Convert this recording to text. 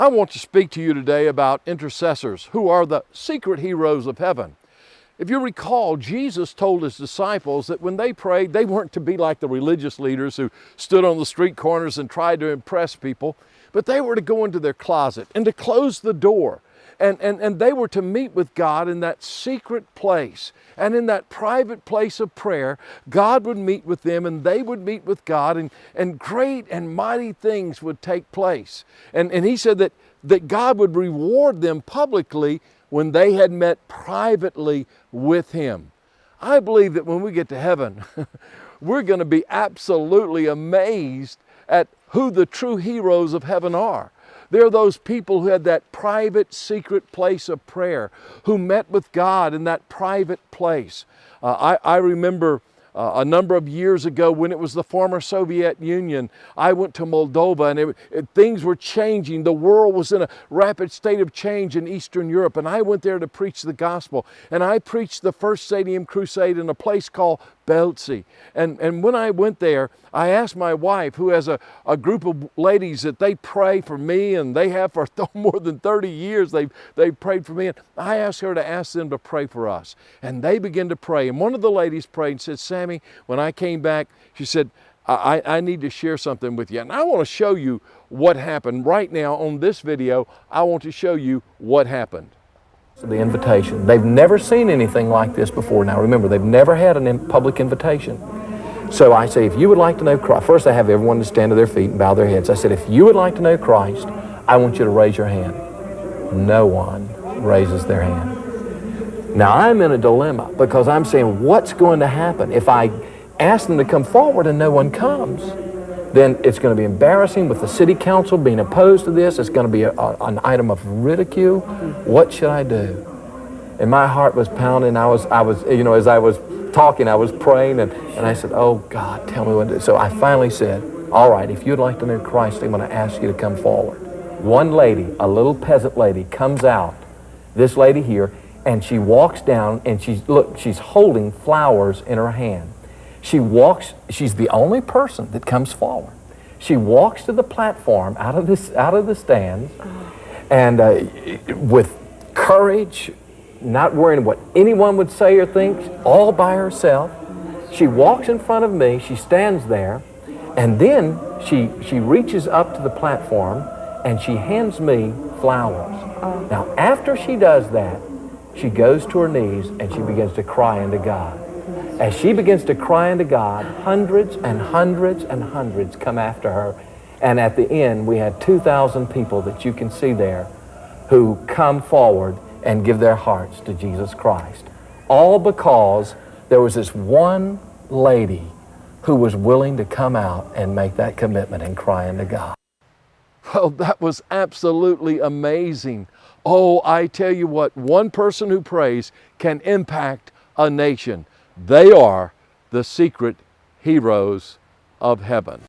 I want to speak to you today about intercessors, who are the secret heroes of heaven. If you recall, Jesus told his disciples that when they prayed, they weren't to be like the religious leaders who stood on the street corners and tried to impress people, but they were to go into their closet and to close the door. And they were to meet with God in that secret place. And in that private place of prayer, God would meet with them and they would meet with God, and great and mighty things would take place. And he said that God would reward them publicly when they had met privately with Him. I believe that when we get to heaven, we're going to be absolutely amazed at who the true heroes of heaven are. They're those people who had that private, secret place of prayer, who met with God in that private place. I remember a number of years ago when it was the former Soviet Union, I went to Moldova and things were changing. The world was in a rapid state of change in Eastern Europe, and I went there to preach the gospel. And I preached the first Stadium Crusade in a place called Belzi. And when I went there, I asked my wife, who has a group of ladies that they pray for me, and they have for more than 30 years, they've prayed for me. And I asked her to ask them to pray for us. And they began to pray. And one of the ladies prayed and said, Sammy, when I came back, she said, I need to share something with you. And I want to show you what happened. Right now on this video, I want to show you what happened. The invitation. They've never seen anything like this before. Now remember, they've never had a public invitation. So I say, if you would like to know Christ, first I have everyone to stand to their feet and bow their heads. I said, if you would like to know Christ, I want you to raise your hand. No one raises their hand. Now I'm in a dilemma because I'm saying, what's going to happen if I ask them to come forward and no one comes? Then it's going to be embarrassing with the city council being opposed to this. It's going to be an item of ridicule. What should I do? And my heart was pounding. I was, as I was talking, I was praying, and I said, oh God, tell me what to do. So I finally said, all right, if you'd like to know Christ, I'm going to ask you to come forward. One lady, a little peasant lady, comes out, this lady here, and she walks down, and she's holding flowers in her hand. She's the only person that comes forward. She walks to the platform out of the stands, and with courage, not worrying what anyone would say or think, all by herself. She walks in front of me, she stands there, and then she reaches up to the platform and she hands me flowers. Now after she does that, she goes to her knees and she begins to cry unto God. As she begins to cry unto God, hundreds and hundreds and hundreds come after her. And at the end, we had 2,000 people that you can see there who come forward and give their hearts to Jesus Christ. All because there was this one lady who was willing to come out and make that commitment and cry unto God. Well, that was absolutely amazing. Oh, I tell you what, one person who prays can impact a nation. They are the secret heroes of heaven.